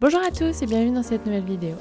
Bonjour à tous et bienvenue dans cette nouvelle vidéo.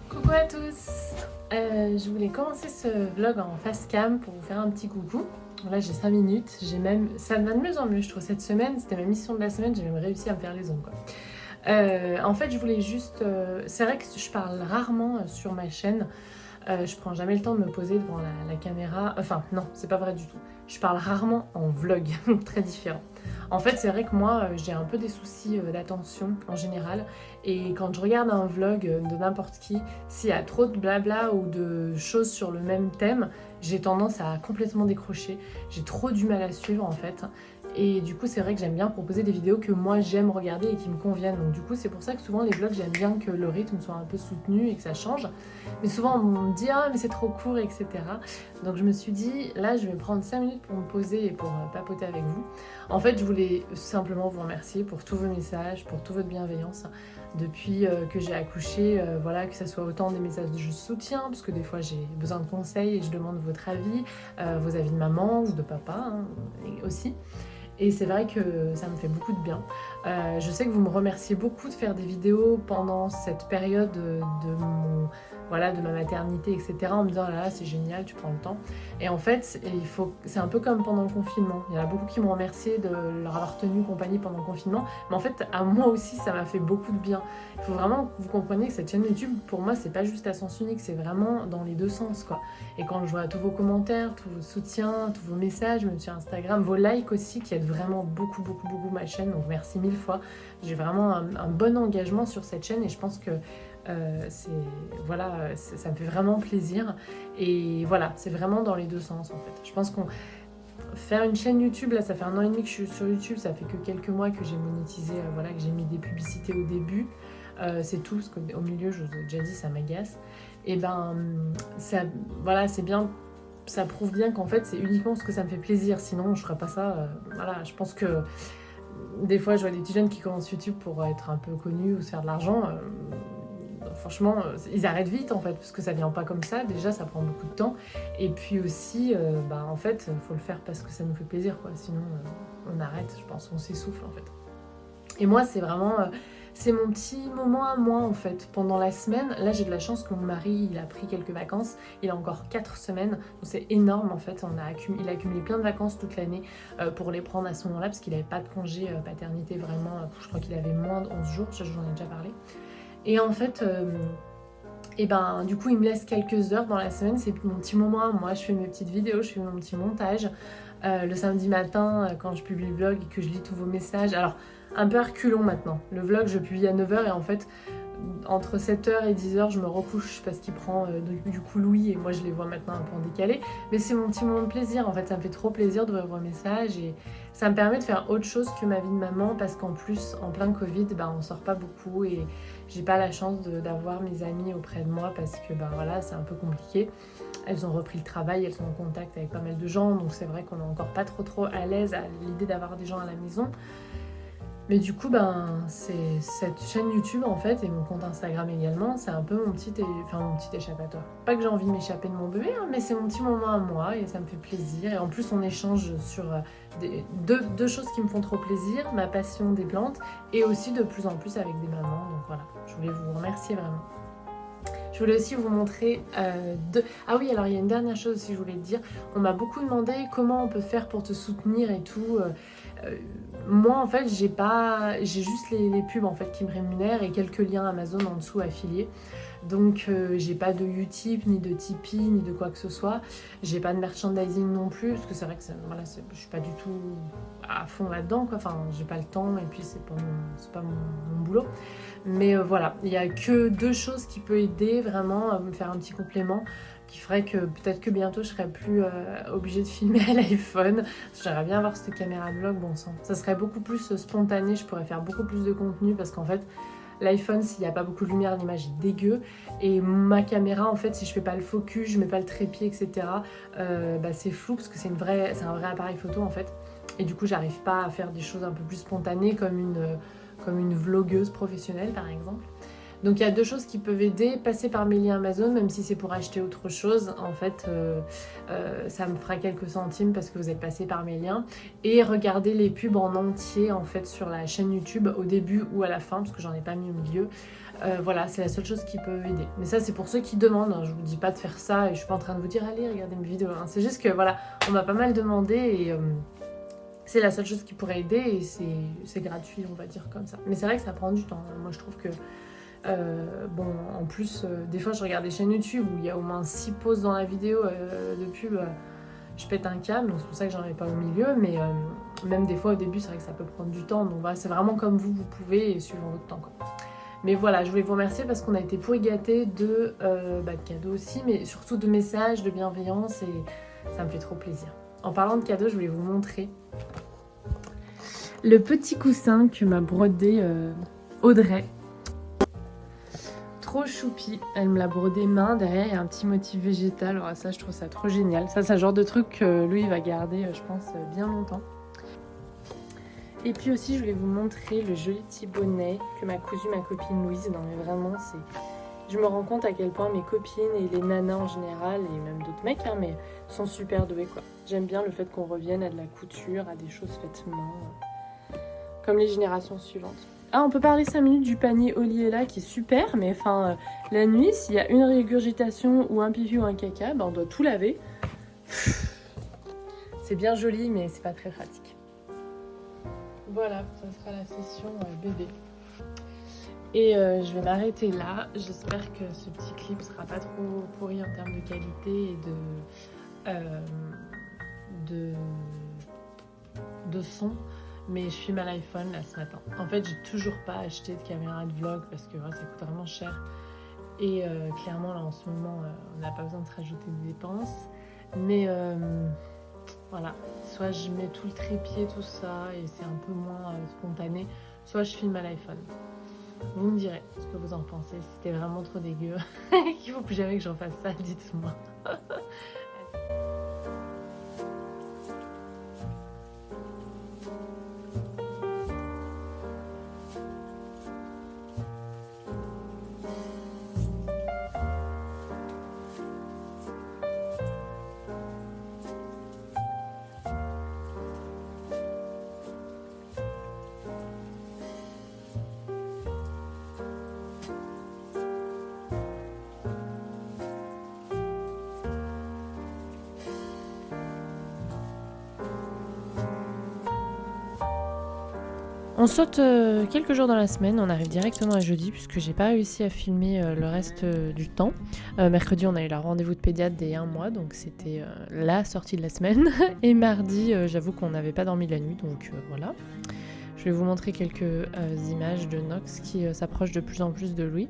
Coucou à tous. Je voulais commencer ce vlog en face cam pour vous faire un petit coucou. Là j'ai 5 minutes, ça va de mieux en mieux je trouve cette semaine, c'était ma mission de la semaine, j'ai même réussi à me faire les ongles quoi. En fait je voulais juste, c'est vrai que je parle rarement sur ma chaîne, je prends jamais le temps de me poser devant la caméra, enfin non c'est pas vrai du tout, je parle rarement en vlog, très différent. En fait c'est vrai que moi j'ai un peu des soucis d'attention en général et quand je regarde un vlog de n'importe qui, s'il y a trop de blabla ou de choses sur le même thème, j'ai tendance à complètement décrocher, j'ai trop du mal à suivre en fait. Et du coup c'est vrai que j'aime bien proposer des vidéos que moi j'aime regarder et qui me conviennent. Donc du coup c'est pour ça que souvent les vlogs j'aime bien que le rythme soit un peu soutenu et que ça change. Mais souvent on me dit ah mais c'est trop court etc. Donc je me suis dit là je vais prendre 5 minutes pour me poser et pour papoter avec vous. En fait je voulais simplement vous remercier pour tous vos messages, pour toute votre bienveillance. Depuis que j'ai accouché, voilà, que ce soit autant des messages de soutien, parce que des fois j'ai besoin de conseils et je demande votre avis, vos avis de maman ou de papa hein, aussi. Et c'est vrai que ça me fait beaucoup de bien. Je sais que vous me remerciez beaucoup de faire des vidéos pendant cette période de ma maternité, etc. En me disant, ah là, là c'est génial, tu prends le temps. Et en fait, c'est un peu comme pendant le confinement. Il y en a beaucoup qui m'ont remercié de leur avoir tenu compagnie pendant le confinement. Mais en fait, à moi aussi, ça m'a fait beaucoup de bien. Il faut vraiment que vous compreniez que cette chaîne YouTube, pour moi, c'est pas juste à sens unique, c'est vraiment dans les deux sens, quoi. Et quand je vois tous vos commentaires, tous vos soutiens, tous vos messages, même sur Instagram, vos likes aussi, qui aident vraiment beaucoup ma chaîne, donc merci 1000 fois. J'ai vraiment un bon engagement sur cette chaîne et je pense que ça me fait vraiment plaisir. Et voilà, c'est vraiment dans les deux sens en fait. Je pense qu'on faire une chaîne YouTube, là ça fait 1 an et demi que je suis sur YouTube, ça fait que quelques mois que j'ai monétisé, que j'ai mis des publicités au début. C'est tout, parce qu'au milieu, je vous ai déjà dit, ça m'agace. Et ben, c'est bien, ça prouve bien qu'en fait, c'est uniquement parce que ça me fait plaisir. Sinon, je ferais pas ça. Je pense que des fois, je vois des petits jeunes qui commencent YouTube pour être un peu connus ou se faire de l'argent. Franchement, ils arrêtent vite en fait, parce que ça vient pas comme ça. Déjà, ça prend beaucoup de temps. Et puis aussi, en fait, faut le faire parce que ça nous fait plaisir, quoi. Sinon, on arrête, je pense, on s'essouffle en fait. Et moi, c'est vraiment... c'est mon petit moment à moi en fait, pendant la semaine. Là j'ai de la chance que mon mari il a pris quelques vacances, il a encore 4 semaines, donc c'est énorme en fait, il a accumulé plein de vacances toute l'année pour les prendre à ce moment là, parce qu'il n'avait pas de congé paternité vraiment, je crois qu'il avait moins de 11 jours, j'en ai déjà parlé. Et en fait, du coup il me laisse quelques heures dans la semaine, c'est mon petit moment à moi, je fais mes petites vidéos, je fais mon petit montage. Le samedi matin, quand je publie le vlog et que je lis tous vos messages, alors un peu reculons maintenant. Le vlog, je publie à 9h et en fait, entre 7h et 10h, je me recouche parce qu'il prend du coup Louis et moi je les vois maintenant un peu en décalé. Mais c'est mon petit moment de plaisir, en fait, ça me fait trop plaisir de voir vos messages et ça me permet de faire autre chose que ma vie de maman parce qu'en plus, en plein Covid, on sort pas beaucoup et j'ai pas la chance d'avoir mes amies auprès de moi parce que c'est un peu compliqué. Elles ont repris le travail, elles sont en contact avec pas mal de gens, donc c'est vrai qu'on est encore pas trop à l'aise à l'idée d'avoir des gens à la maison. Mais du coup, c'est cette chaîne YouTube en fait et mon compte Instagram également, c'est un peu mon petit échappatoire. Pas que j'ai envie de m'échapper de mon bébé, hein, mais c'est mon petit moment à moi et ça me fait plaisir. Et en plus, on échange sur deux choses qui me font trop plaisir, ma passion des plantes et aussi de plus en plus avec des mamans. Donc voilà, je voulais vous remercier vraiment. Je voulais aussi vous montrer Ah oui, alors il y a une dernière chose aussi que je voulais te dire. On m'a beaucoup demandé comment on peut faire pour te soutenir et tout. Moi en fait j'ai juste les pubs en fait qui me rémunèrent et quelques liens Amazon en dessous affiliés. Donc j'ai pas de Utip, ni de Tipeee, ni de quoi que ce soit. J'ai pas de merchandising non plus, parce que c'est vrai que je suis pas du tout à fond là-dedans, quoi. Enfin, j'ai pas le temps et puis c'est pas mon boulot. Mais voilà, il y a que 2 choses qui peuvent aider vraiment à me faire un petit complément qui ferait que peut-être que bientôt je serais plus obligée de filmer à l'iPhone. J'aimerais bien avoir cette caméra vlog, bon sang. Ça serait beaucoup plus spontané, je pourrais faire beaucoup plus de contenu parce qu'en fait l'iPhone, s'il n'y a pas beaucoup de lumière, l'image est dégueu. Et ma caméra, en fait, si je fais pas le focus, je mets pas le trépied, etc., c'est flou parce que c'est un vrai appareil photo, en fait. Et du coup, j'arrive pas à faire des choses un peu plus spontanées comme comme une vlogueuse professionnelle par exemple. Donc il y a deux choses qui peuvent aider, passer par mes liens Amazon, même si c'est pour acheter autre chose, en fait ça me fera quelques centimes parce que vous êtes passé par mes liens, et regarder les pubs en entier en fait sur la chaîne YouTube au début ou à la fin, parce que j'en ai pas mis au milieu. Voilà, c'est la seule chose qui peut aider. Mais ça c'est pour ceux qui demandent, hein. Je vous dis pas de faire ça et je suis pas en train de vous dire allez regardez mes vidéos, hein. C'est juste que voilà, on m'a pas mal demandé et c'est la seule chose qui pourrait aider et c'est gratuit on va dire comme ça. Mais c'est vrai que ça prend du temps, hein. Moi je trouve que bon, en plus, des fois je regarde des chaînes YouTube où il y a au moins 6 pauses dans la vidéo de pub, je pète un câble, donc c'est pour ça que j'en ai pas au milieu, mais même des fois au début c'est vrai que ça peut prendre du temps, donc voilà, c'est vraiment comme vous pouvez et suivant votre temps quoi. Mais voilà, je voulais vous remercier parce qu'on a été pourri gâtés de cadeaux aussi, mais surtout de messages, de bienveillance, et ça me fait trop plaisir. En parlant de cadeaux, je voulais vous montrer le petit coussin que m'a brodé Audrey. Trop choupi, elle me l'a brodé main, derrière il y a un petit motif végétal, alors ça je trouve ça trop génial. Ça c'est le genre de truc que lui il va garder je pense bien longtemps. Et puis aussi je voulais vous montrer le joli petit bonnet que m'a cousu ma copine Louise. Non mais vraiment je me rends compte à quel point mes copines et les nanas en général, et même d'autres mecs hein, mais sont super doués quoi. J'aime bien le fait qu'on revienne à de la couture, à des choses faites main, comme les générations suivantes. Ah, on peut parler 5 minutes du panier Oliela qui est super, mais enfin, la nuit, s'il y a une régurgitation ou un pipi ou un caca, on doit tout laver. C'est bien joli, mais c'est pas très pratique. Voilà, ça sera la session bébé. Et je vais m'arrêter là. J'espère que ce petit clip sera pas trop pourri en termes de qualité et de son. Mais je filme à l'iPhone là ce matin. En fait, j'ai toujours pas acheté de caméra de vlog parce que ça coûte vraiment cher. Et clairement, là en ce moment, on n'a pas besoin de se rajouter des dépenses. Mais voilà, soit je mets tout le trépied, tout ça, et c'est un peu moins spontané, soit je filme à l'iPhone. Vous me direz ce que vous en pensez. Si c'était vraiment trop dégueu, qu'il faut plus jamais que j'en fasse ça, dites-moi. On saute quelques jours dans la semaine, on arrive directement à jeudi puisque j'ai pas réussi à filmer le reste du temps. Mercredi on a eu le rendez-vous de pédiatre dès 1 mois, donc c'était la sortie de la semaine. Et mardi j'avoue qu'on n'avait pas dormi la nuit, donc voilà. Je vais vous montrer quelques images de Nox qui s'approche de plus en plus de lui.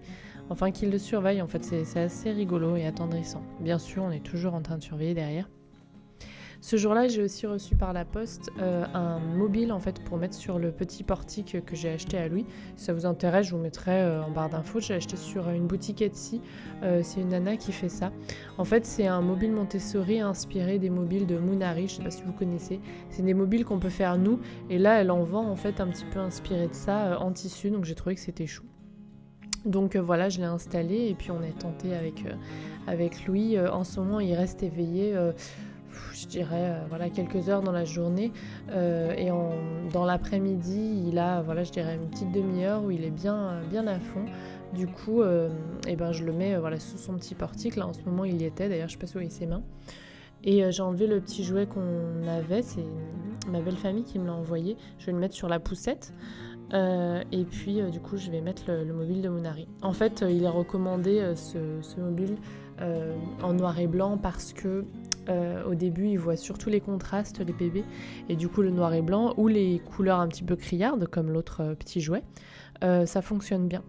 Enfin qu'il le surveille, en fait c'est assez rigolo et attendrissant. Bien sûr on est toujours en train de surveiller derrière. Ce jour-là, j'ai aussi reçu par la poste un mobile en fait pour mettre sur le petit portique que j'ai acheté à Louis. Si ça vous intéresse, je vous mettrai en barre d'infos. J'ai acheté sur une boutique Etsy. C'est une nana qui fait ça. En fait, c'est un mobile Montessori inspiré des mobiles de Munari. Je ne sais pas si vous connaissez. C'est des mobiles qu'on peut faire nous. Et là, elle en vend en fait un petit peu inspiré de ça en tissu. Donc j'ai trouvé que c'était chou. Donc voilà, je l'ai installé et puis on est tenté avec Louis. En ce moment, il reste éveillé. Je dirais voilà, quelques heures dans la journée et dans l'après-midi il a voilà, je dirais une petite demi-heure où il est bien à fond. Du coup je le mets voilà, sous son petit portique. Là en ce moment il y était, d'ailleurs je sais pas où il ses mains. Et j'ai enlevé le petit jouet qu'on avait, c'est ma belle famille qui me l'a envoyé. Je vais le mettre sur la poussette. Et puis du coup je vais mettre le mobile de Munari. En fait il est recommandé ce mobile en noir et blanc parce que au début ils voient surtout les contrastes les bébés, et du coup le noir et blanc ou les couleurs un petit peu criardes comme l'autre petit jouet ça fonctionne bien.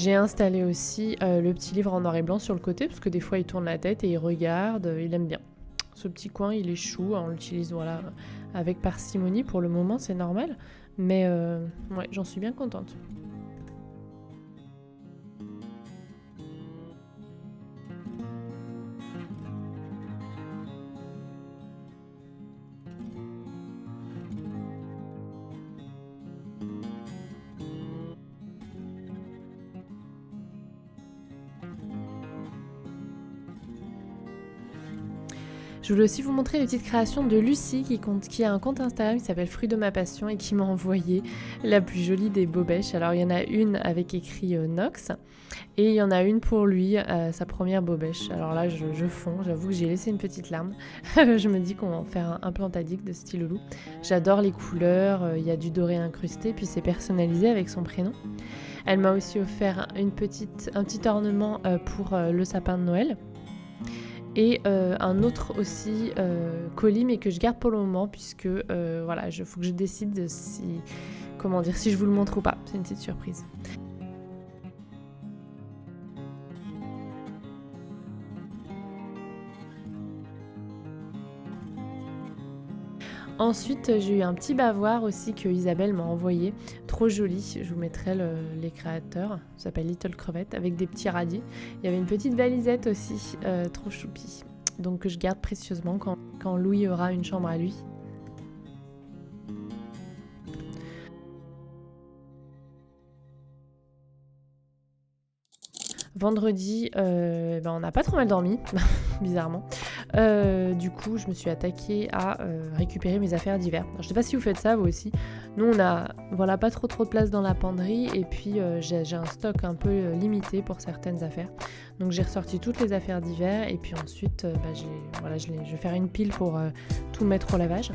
J'ai installé aussi le petit livre en noir et blanc sur le côté, parce que des fois il tourne la tête et il regarde, il aime bien. Ce petit coin, il est chou, on l'utilise voilà, avec parcimonie pour le moment, c'est normal. Mais ouais, j'en suis bien contente. Je voulais aussi vous montrer les petites créations de Lucie qui a un compte Instagram qui s'appelle Fruit de ma passion et qui m'a envoyé la plus jolie des bobèches. Alors il y en a une avec écrit Nox et il y en a une pour lui, sa première bobèche. Alors là je fonds, j'avoue que j'ai laissé une petite larme. Je me dis qu'on va en faire un plantadique de style loulou. J'adore les couleurs, il y a du doré incrusté puis c'est personnalisé avec son prénom. Elle m'a aussi offert un petit ornement pour le sapin de Noël. Et un autre aussi colis mais que je garde pour le moment puisque voilà, faut que je décide si je vous le montre ou pas. C'est une petite surprise. Ensuite, j'ai eu un petit bavoir aussi que Isabelle m'a envoyé, trop joli, je vous mettrai les créateurs, ça s'appelle Little Crevette, avec des petits radis. Il y avait une petite valisette aussi, trop choupi, donc que je garde précieusement quand Louis aura une chambre à lui. Vendredi, on n'a pas trop mal dormi, bizarrement. Du coup, je me suis attaquée à récupérer mes affaires d'hiver. Je ne sais pas si vous faites ça, vous aussi. Nous, on a pas trop de place dans la penderie et puis j'ai un stock un peu limité pour certaines affaires. Donc j'ai ressorti toutes les affaires d'hiver et puis ensuite, je vais faire une pile pour tout mettre au lavage.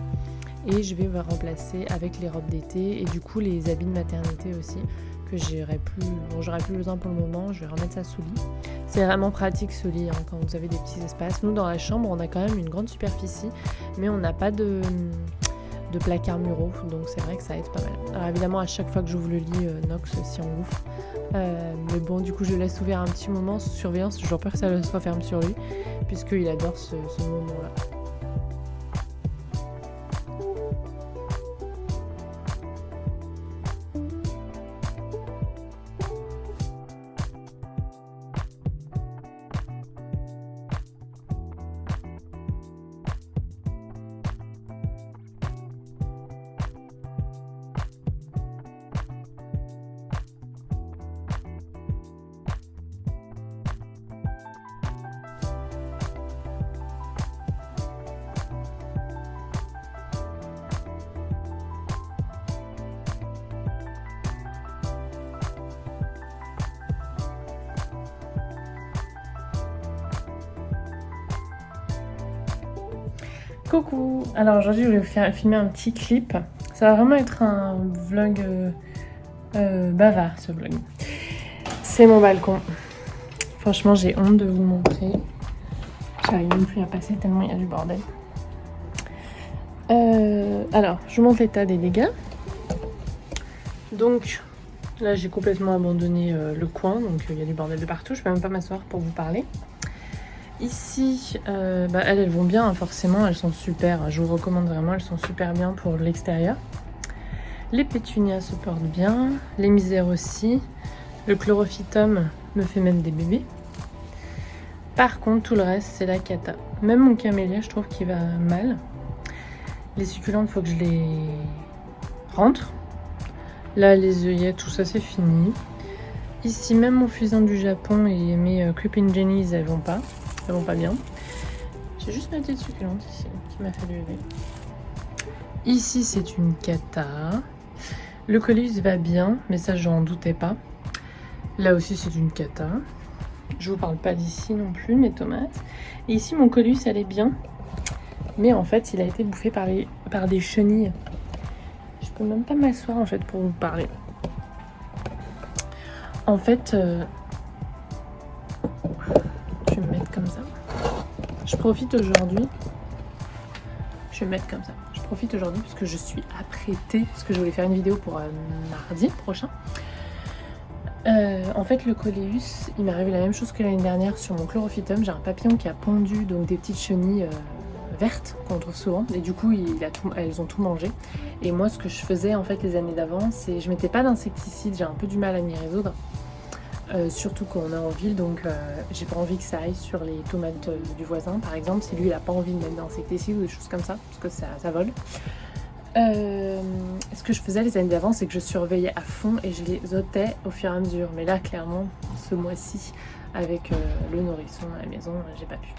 Et je vais me remplacer avec les robes d'été et du coup les habits de maternité aussi, que j'aurais plus besoin pour le moment. Je vais remettre ça sous lit. C'est vraiment pratique ce lit quand vous avez des petits espaces. Nous dans la chambre on a quand même une grande superficie mais on n'a pas de placards muraux, donc c'est vrai que ça aide pas mal. Alors évidemment à chaque fois que j'ouvre le lit, Nox s'y engouffre. Mais bon, du coup je laisse ouvert un petit moment sous surveillance, j'ai peur que ça se referme sur lui puisqu'il adore ce moment-là. Coucou. Alors aujourd'hui je vais vous filmer un petit clip. Ça va vraiment être un vlog bavard ce vlog. C'est mon balcon. Franchement j'ai honte de vous montrer. J'arrive même plus à passer tellement il y a du bordel. Alors je vous montre l'état des dégâts. Donc là j'ai complètement abandonné le coin, donc il y a du bordel de partout. Je peux même pas m'asseoir pour vous parler. Ici, elles vont bien, hein, forcément, elles sont super, je vous recommande vraiment, elles sont super bien pour l'extérieur. Les pétunias se portent bien, les misères aussi, le chlorophytum me fait même des bébés. Par contre, tout le reste, c'est la cata. Même mon camélia, je trouve qu'il va mal. Les succulentes, il faut que je les rentre. Là, les œillets, tout ça, c'est fini. Ici, même mon fusain du Japon et mes Creeping Jennies, elles vont pas bien. J'ai juste ma petite succulente ici qui m'a fait du bébé. Ici c'est une cata. Le colis va bien, mais ça j'en doutais pas. Là aussi c'est une cata. Je vous parle pas d'ici non plus, mes tomates. Et ici mon colis elle est bien, mais en fait il a été bouffé par des chenilles. Je peux même pas m'asseoir en fait pour vous parler. En fait, je vais me mettre comme ça. Je profite aujourd'hui. Je vais me mettre comme ça. Je profite aujourd'hui parce que je suis apprêtée, parce que je voulais faire une vidéo pour mardi prochain. En fait, le coléus, il m'est arrivé la même chose que l'année dernière sur mon chlorophytum. J'ai un papillon qui a pondu donc des petites chenilles vertes qu'on trouve souvent, et du coup elles ont tout mangé. Et moi, ce que je faisais en fait les années d'avant, c'est je mettais pas d'insecticide. J'ai un peu du mal à m'y résoudre, surtout quand on est en ville, donc j'ai pas envie que ça aille sur les tomates du voisin par exemple, si lui il a pas envie de mettre d'insecticide ou des choses comme ça, parce que ça vole. Ce que je faisais les années d'avant, c'est que je surveillais à fond et je les ôtais au fur et à mesure. Mais là, clairement, ce mois-ci, avec le nourrisson à la maison, j'ai pas pu.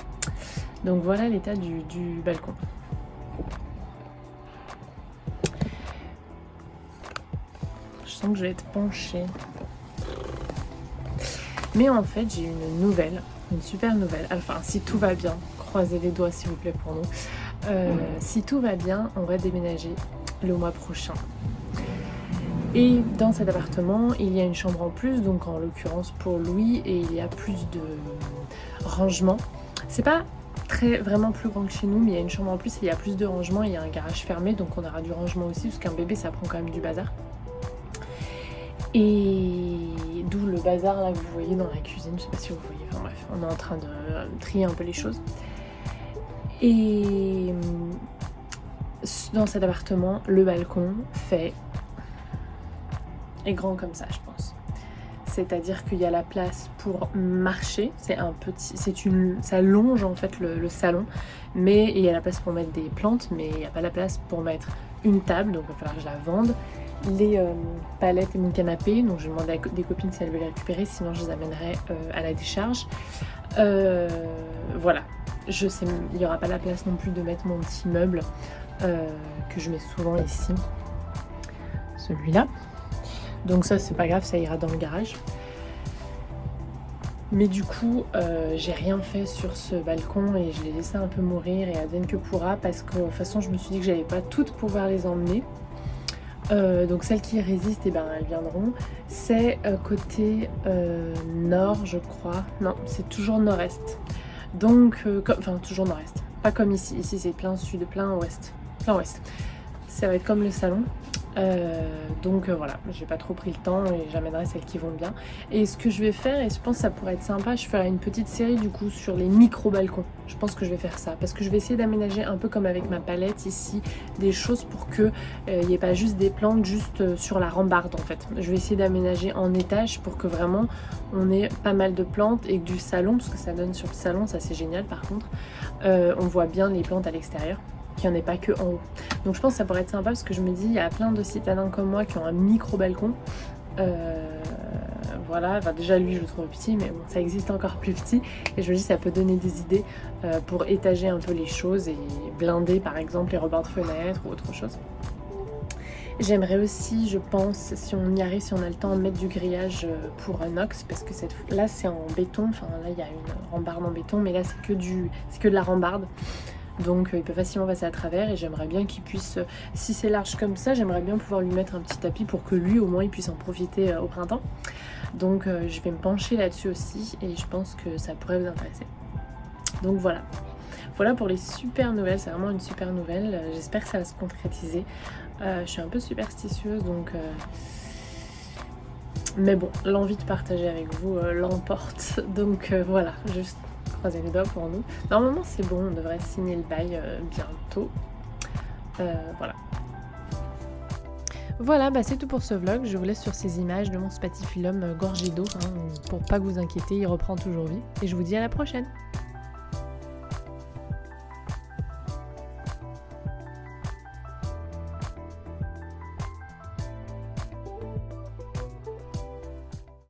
Donc voilà l'état du balcon. Je sens que je vais être penchée. Mais en fait, j'ai une super nouvelle. Enfin, si tout va bien, croisez les doigts s'il vous plaît pour nous. Si tout va bien, on va déménager le mois prochain. Et dans cet appartement, il y a une chambre en plus, donc en l'occurrence pour Louis, et il y a plus de rangement. C'est pas vraiment plus grand que chez nous, mais il y a une chambre en plus et il y a plus de rangement, il y a un garage fermé, donc on aura du rangement aussi, parce qu'un bébé ça prend quand même du bazar. Et d'où le bazar là que vous voyez dans la cuisine, je sais pas si vous voyez, enfin bref, on est en train de trier un peu les choses. Et dans cet appartement, le balcon est grand comme ça, je pense. C'est-à-dire qu'il y a la place pour marcher, ça longe en fait le salon, mais il y a la place pour mettre des plantes, mais il n'y a pas la place pour mettre une table, donc il va falloir que je la vende. Les palettes et mon canapé, donc je vais demander à des copines si elles veulent les récupérer, sinon je les amènerai à la décharge. Voilà, je sais, il n'y aura pas la place non plus de mettre mon petit meuble que je mets souvent ici, celui-là. Donc ça c'est pas grave, ça ira dans le garage. Mais du coup j'ai rien fait sur ce balcon et je l'ai laissé un peu mourir et advienne que pourra, parce que de toute façon je me suis dit que j'allais pas toutes pouvoir les emmener. Donc celles qui résistent, eh ben, elles viendront. C'est côté nord je crois. Non, c'est toujours nord-est. Donc, enfin toujours nord-est. Pas comme ici. Ici c'est plein sud, plein ouest. Plein ouest. Ça va être comme le salon. Donc voilà, j'ai pas trop pris le temps et j'amènerai celles qui vont bien. Et ce que je vais faire, et je pense que ça pourrait être sympa, je ferai une petite série du coup sur les micro-balcons. Je pense que je vais faire ça, parce que je vais essayer d'aménager un peu comme avec ma palette ici, des choses pour que il n'y ait pas juste des plantes juste sur la rambarde en fait. Je vais essayer d'aménager en étage pour que vraiment on ait pas mal de plantes et que du salon, parce que ça donne sur le salon, ça c'est génial par contre, on voit bien les plantes à l'extérieur, qu'il n'y en ait pas que en haut. Donc je pense que ça pourrait être sympa, parce que je me dis il y a plein de citadins comme moi qui ont un micro balcon. Voilà, enfin, déjà lui je le trouve petit, mais bon, ça existe encore plus petit, et je me dis ça peut donner des idées pour étager un peu les choses et blinder par exemple les rebords de fenêtres ou autre chose. J'aimerais aussi, je pense, si on y arrive, si on a le temps, mettre du grillage pour inox, parce que là c'est en béton, enfin là il y a une rambarde en béton, mais là c'est que de la rambarde. Donc il peut facilement passer à travers, et j'aimerais bien qu'il puisse, si c'est large comme ça, j'aimerais bien pouvoir lui mettre un petit tapis pour que lui au moins il puisse en profiter au printemps. Donc je vais me pencher là-dessus aussi, et je pense que ça pourrait vous intéresser. Donc voilà. Voilà pour les super nouvelles, c'est vraiment une super nouvelle. J'espère que ça va se concrétiser. Je suis un peu superstitieuse, donc... Mais bon, l'envie de partager avec vous l'emporte. Donc voilà, juste croiser les doigts pour nous. Normalement c'est bon, on devrait signer le bail bientôt. Voilà. Voilà, bah c'est tout pour ce vlog. Je vous laisse sur ces images de mon spatifilum gorgé d'eau, hein, pour pas que vous inquiétez, il reprend toujours vie. Et je vous dis à la prochaine.